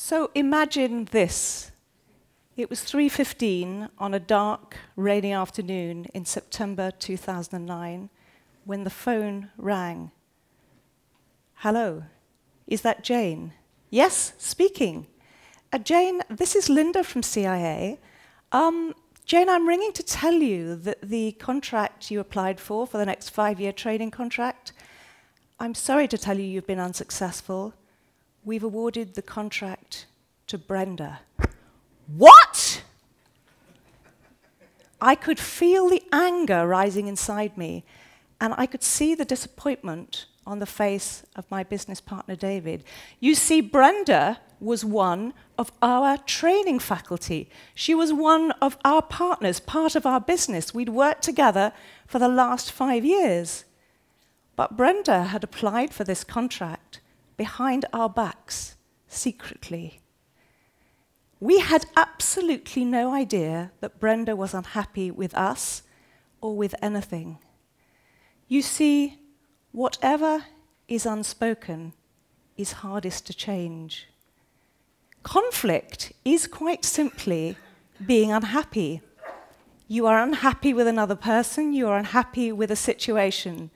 So imagine this. It was 3:15 on a dark, rainy afternoon in September 2009 when the phone rang. Hello, is that Jane? Yes, speaking. Jane, this is Linda from CIA. Jane, I'm ringing to tell you that the contract you applied for the next 5-year training contract, I'm sorry to tell you you've been unsuccessful. We've awarded the contract to Brenda. What? I could feel the anger rising inside me, and I could see the disappointment on the face of my business partner, David. You see, Brenda was one of our training faculty. She was one of our partners, part of our business. We'd worked together for the last 5 years. But Brenda had applied for this contract behind our backs, secretly. We had absolutely no idea that Brenda was unhappy with us or with anything. You see, whatever is unspoken is hardest to change. Conflict is quite simply being unhappy. You are unhappy with another person, you are unhappy with a situation,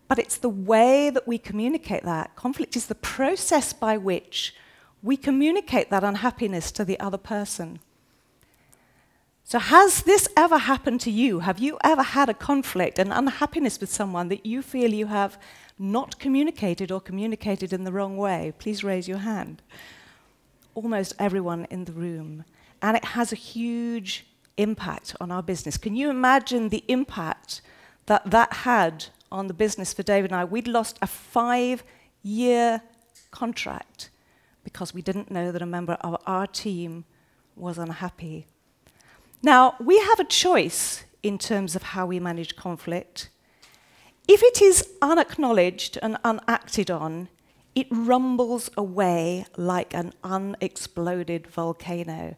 but it's the way that we communicate that. Conflict is the process by which we communicate that unhappiness to the other person. So has this ever happened to you? Have you ever had a conflict, an unhappiness with someone that you feel you have not communicated or communicated in the wrong way? Please raise your hand. Almost everyone in the room. And it has a huge impact on our business. Can you imagine the impact that that had on the business for David and I? We'd lost a 5-year contract because we didn't know that a member of our team was unhappy. Now, we have a choice in terms of how we manage conflict. If it is unacknowledged and unacted on, it rumbles away like an unexploded volcano.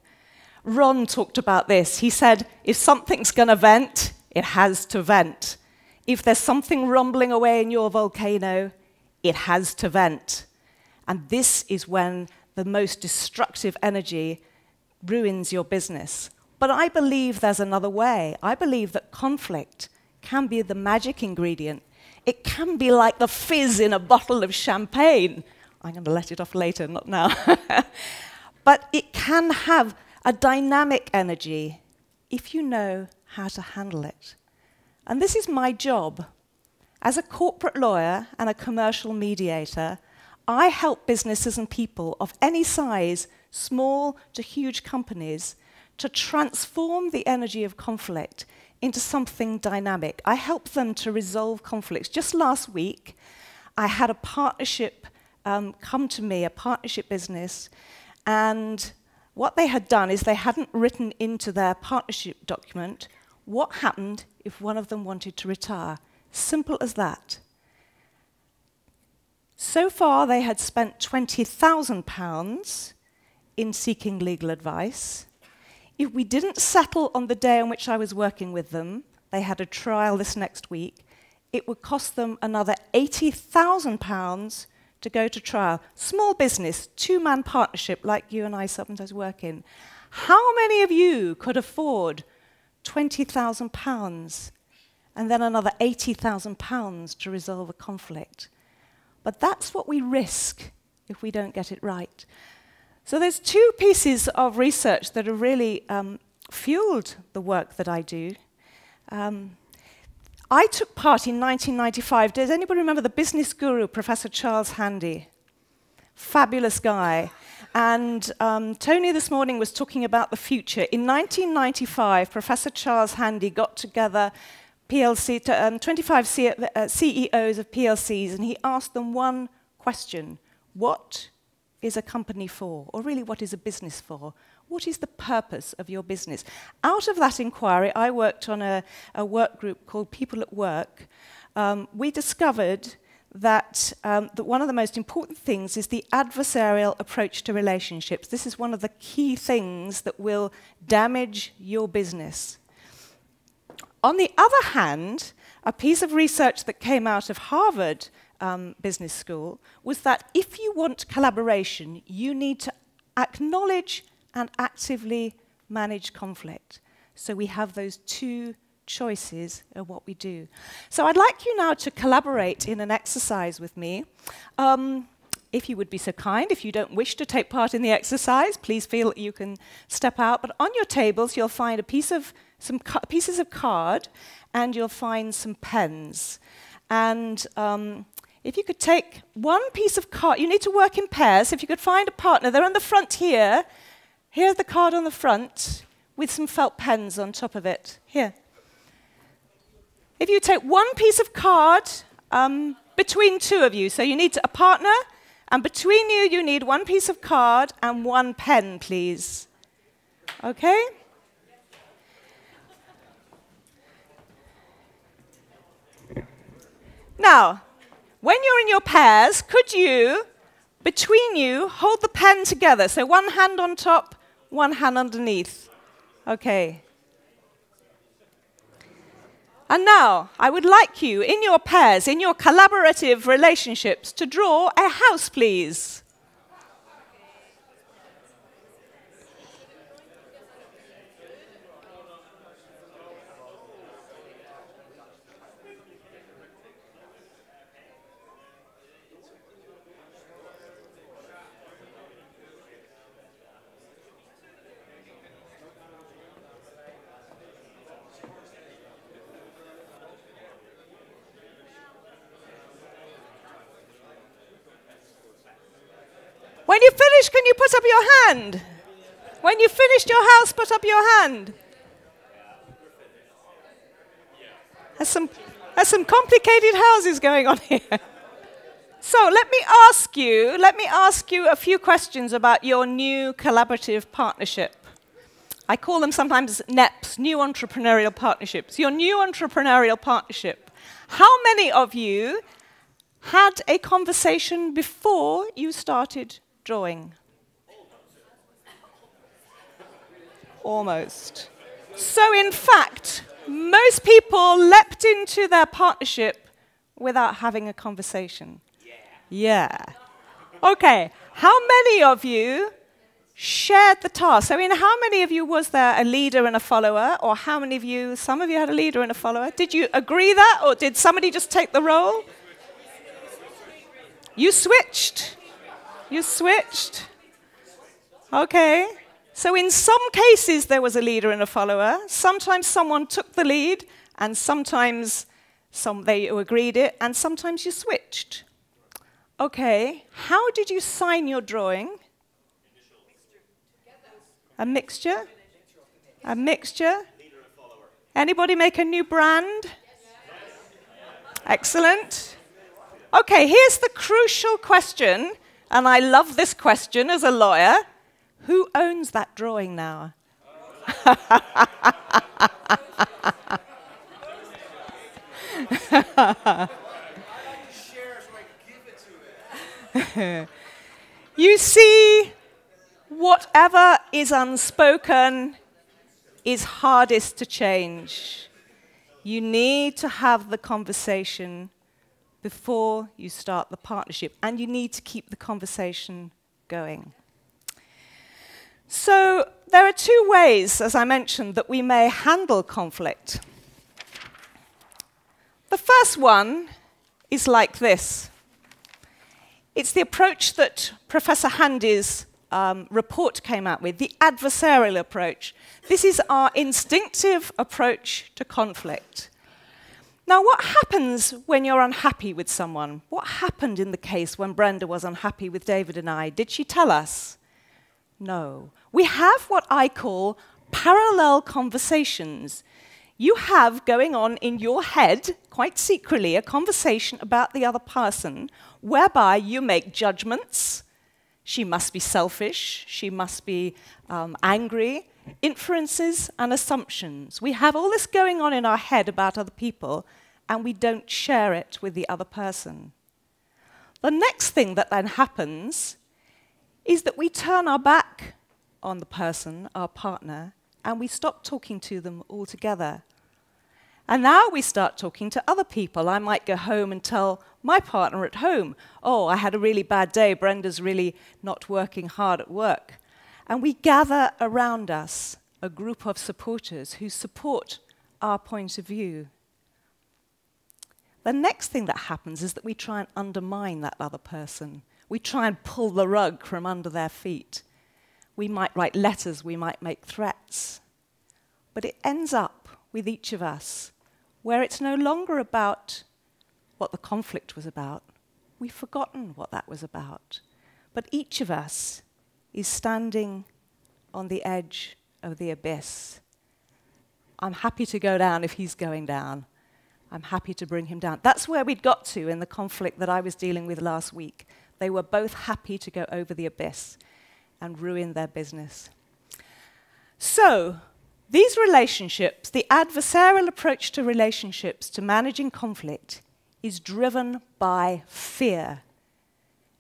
Ron talked about this. He said, if something's going to vent, it has to vent. If there's something rumbling away in your volcano, it has to vent. And this is when the most destructive energy ruins your business. But I believe there's another way. I believe that conflict can be the magic ingredient. It can be like the fizz in a bottle of champagne. I'm going to let it off later, not now. But it can have a dynamic energy if you know how to handle it. And this is my job. As a corporate lawyer and a commercial mediator, I help businesses and people of any size, small to huge companies, to transform the energy of conflict into something dynamic. I help them to resolve conflicts. Just last week, I had a partnership come to me, a partnership business, and what they had done is they hadn't written into their partnership document what happened if one of them wanted to retire. Simple as that. So far, they had spent £20,000 in seeking legal advice. If we didn't settle on the day on which I was working with them, they had a trial this next week, it would cost them another £80,000 to go to trial. Small business, 2-man partnership like you and I sometimes work in. How many of you could afford £20,000 and then another £80,000 to resolve a conflict? But that's what we risk if we don't get it right. So there's 2 pieces of research that have really fueled the work that I do. I took part in 1995. Does anybody remember the business guru, Professor Charles Handy? Fabulous guy. And Tony this morning was talking about the future. In 1995, Professor Charles Handy got together 25 CEOs of PLCs, and he asked them one question: what is a company for? Or really, what is a business for? What is the purpose of your business? Out of that inquiry, I worked on a work group called People at Work. We discovered that one of the most important things is the adversarial approach to relationships. This is one of the key things that will damage your business. On the other hand, a piece of research that came out of Harvard Business School was that if you want collaboration, you need to acknowledge and actively manage conflict. So we have those two choices of what we do. So I'd like you now to collaborate in an exercise with me. If you would be so kind, if you don't wish to take part in the exercise, please feel that you can step out. But on your tables, you'll find some pieces of card, and you'll find some pens. And if you could take one piece of card, you need to work in pairs. If you could find a partner, they're on the front here. Here's the card on the front with some felt pens on top of it. Here. If you take one piece of card between two of you, so you need a partner, and between you, you need one piece of card and one pen, please. Okay? Now, when you're in your pairs, could you, between you, hold the pen together? So one hand on top, one hand underneath. Okay. And now, I would like you, in your pairs, in your collaborative relationships, to draw a house, please. When you finish, can you put up your hand? When you finished your house, put up your hand. There's some complicated houses going on here. So let me ask you a few questions about your new collaborative partnership. I call them sometimes NEPs, new entrepreneurial partnerships. Your new entrepreneurial partnership. How many of you had a conversation before you started drawing? Almost. So in fact, most people leapt into their partnership without having a conversation. Yeah. Okay. How many of you shared the task? So in how many of you was there a leader and a follower? Or how many of you, some of you had a leader and a follower? Did you agree that? Or did somebody just take the role? You switched. You switched? Okay. So in some cases, there was a leader and a follower. Sometimes someone took the lead, and sometimes they agreed it, and sometimes you switched. Okay. How did you sign your drawing? A mixture? A mixture? Anybody make a new brand? Excellent. Okay, here's the crucial question. And I love this question as a lawyer. Who owns that drawing now? You see, whatever is unspoken is hardest to change. You need to have the conversation before you start the partnership, and you need to keep the conversation going. So there are two ways, as I mentioned, that we may handle conflict. The first one is like this. It's the approach that Professor Handy's report came out with, the adversarial approach. This is our instinctive approach to conflict. Now, what happens when you're unhappy with someone? What happened in the case when Brenda was unhappy with David and I? Did she tell us? No. We have what I call parallel conversations. You have going on in your head, quite secretly, a conversation about the other person whereby you make judgments. She must be selfish. She must be angry. Inferences and assumptions. We have all this going on in our head about other people, and we don't share it with the other person. The next thing that then happens is that we turn our back on the person, our partner, and we stop talking to them altogether. And now we start talking to other people. I might go home and tell my partner at home, oh, I had a really bad day. Brenda's really not working hard at work. And we gather around us a group of supporters who support our point of view. The next thing that happens is that we try and undermine that other person. We try and pull the rug from under their feet. We might write letters, we might make threats. But it ends up with each of us where it's no longer about what the conflict was about. We've forgotten what that was about. But each of us is standing on the edge of the abyss. I'm happy to go down if he's going down. I'm happy to bring him down. That's where we'd got to in the conflict that I was dealing with last week. They were both happy to go over the abyss and ruin their business. So, these relationships, the adversarial approach to relationships, to managing conflict, is driven by fear.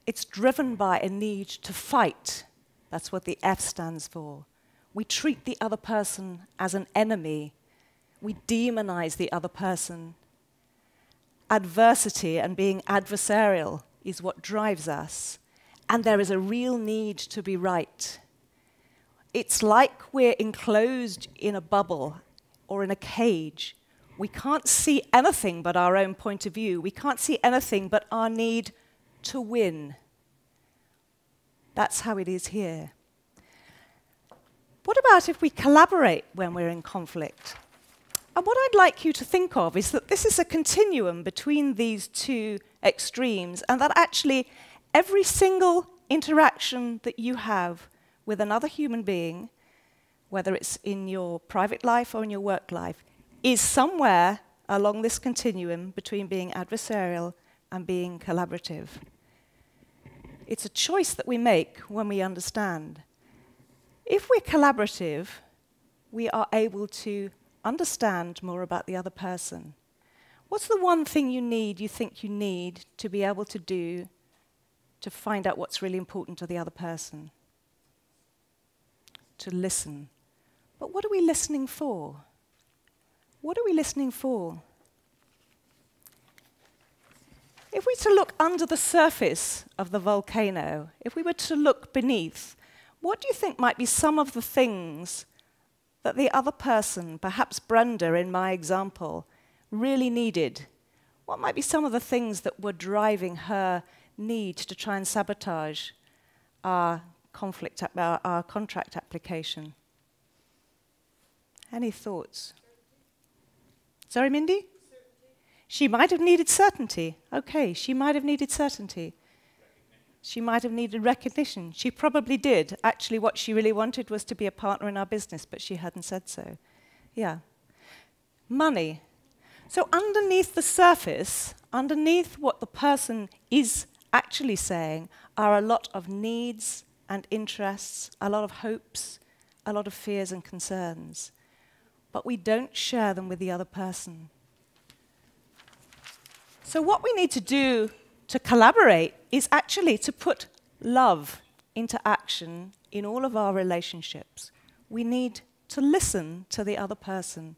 It's driven by a need to fight. That's what the F stands for. We treat the other person as an enemy. We demonize the other person. Adversity and being adversarial is what drives us. And there is a real need to be right. It's like we're enclosed in a bubble or in a cage. We can't see anything but our own point of view. We can't see anything but our need to win. That's how it is here. What about if we collaborate when we're in conflict? And what I'd like you to think of is that this is a continuum between these two extremes, and that actually every single interaction that you have with another human being, whether it's in your private life or in your work life, is somewhere along this continuum between being adversarial and being collaborative. It's a choice that we make when we understand. If we're collaborative, we are able to understand more about the other person. What's the one thing you think you need to be able to do to find out what's really important to the other person? To listen. But what are we listening for? What are we listening for? If we were to look under the surface of the volcano, if we were to look beneath, what do you think might be some of the things that the other person, perhaps Brenda in my example, really needed? What might be some of the things that were driving her need to try and sabotage our contract application? Any thoughts? Sorry, Mindy? She might have needed certainty. Okay, she might have needed certainty. She might have needed recognition. She probably did. Actually, what she really wanted was to be a partner in our business, but she hadn't said so. Yeah. Money. So underneath the surface, underneath what the person is actually saying, are a lot of needs and interests, a lot of hopes, a lot of fears and concerns. But we don't share them with the other person. So what we need to do to collaborate is actually to put love into action in all of our relationships. We need to listen to the other person.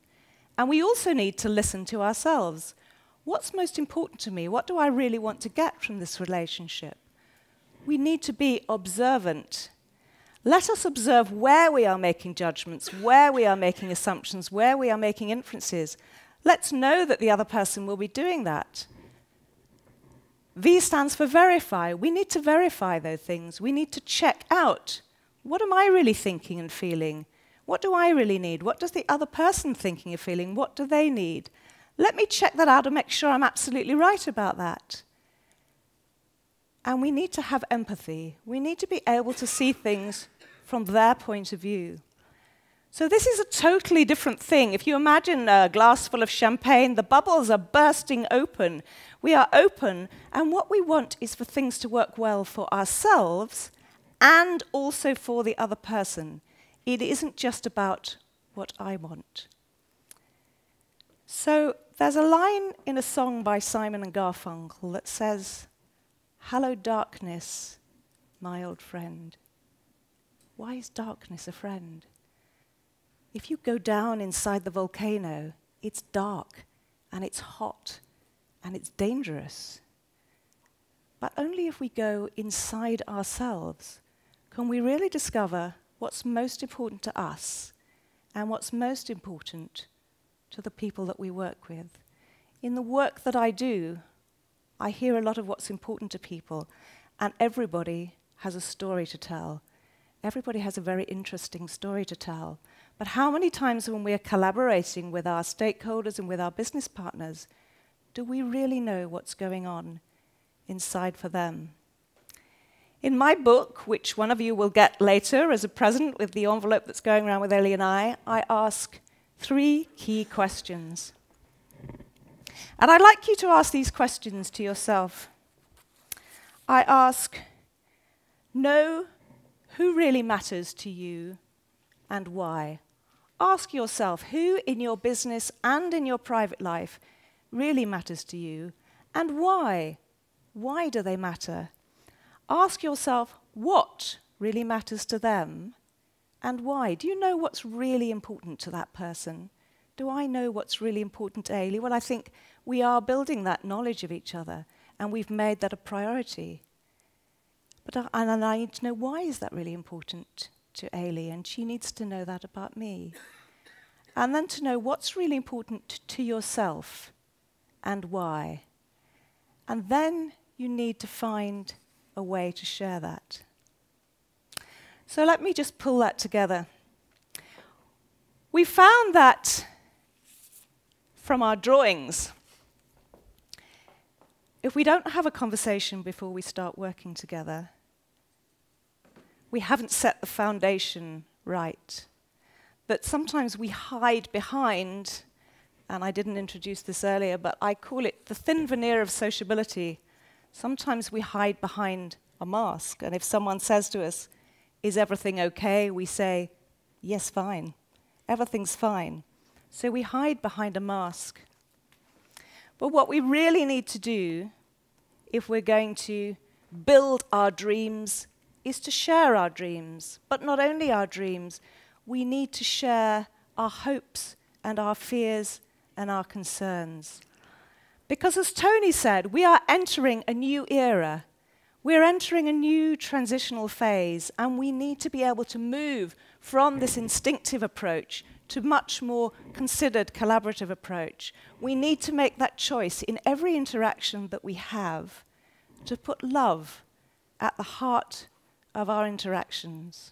And we also need to listen to ourselves. What's most important to me? What do I really want to get from this relationship? We need to be observant. Let us observe where we are making judgments, where we are making assumptions, where we are making inferences. Let's know that the other person will be doing that. V stands for verify. We need to verify those things. We need to check out, what am I really thinking and feeling? What do I really need? What does the other person thinking and feeling? What do they need? Let me check that out and make sure I'm absolutely right about that. And we need to have empathy. We need to be able to see things from their point of view. So this is a totally different thing. If you imagine a glass full of champagne, the bubbles are bursting open. We are open, and what we want is for things to work well for ourselves and also for the other person. It isn't just about what I want. So there's a line in a song by Simon and Garfunkel that says, "Hello, darkness, my old friend." Why is darkness a friend? If you go down inside the volcano, it's dark, and it's hot, and it's dangerous. But only if we go inside ourselves can we really discover what's most important to us and what's most important to the people that we work with. In the work that I do, I hear a lot of what's important to people, and everybody has a story to tell. Everybody has a very interesting story to tell. But how many times when we are collaborating with our stakeholders and with our business partners, do we really know what's going on inside for them? In my book, which one of you will get later as a present with the envelope that's going around with Eilidh and I ask 3 key questions. And I'd like you to ask these questions to yourself. I ask, know who really matters to you and why. Ask yourself who in your business and in your private life really matters to you and why. Why do they matter? Ask yourself what really matters to them and why. Do you know what's really important to that person? Do I know what's really important to Eilidh? Well, I think we are building that knowledge of each other, and we've made that a priority. And I need to know why is that really important to Eilidh, and she needs to know that about me. And then to know what's really important to yourself and why. And then you need to find a way to share that. So let me just pull that together. We found that from our drawings, if we don't have a conversation before we start working together, we haven't set the foundation right. But sometimes we hide behind, and I didn't introduce this earlier, but I call it the thin veneer of sociability. Sometimes we hide behind a mask, and if someone says to us, "Is everything okay?" we say, "Yes, fine. Everything's fine." So we hide behind a mask. But what we really need to do, if we're going to build our dreams, is to share our dreams. But not only our dreams, we need to share our hopes and our fears and our concerns. Because as Tony said, we are entering a new era. We're entering a new transitional phase, and we need to be able to move from this instinctive approach to much more considered collaborative approach. We need to make that choice in every interaction that we have to put love at the heart of our interactions.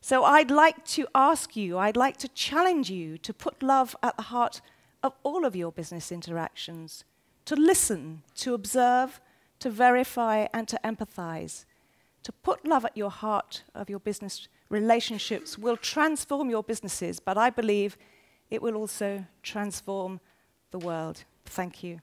So I'd like to ask you, I'd like to challenge you to put love at the heart of all of your business interactions, to listen, to observe, to verify, and to empathize. To put love at your heart of your business relationships will transform your businesses, but I believe it will also transform the world. Thank you.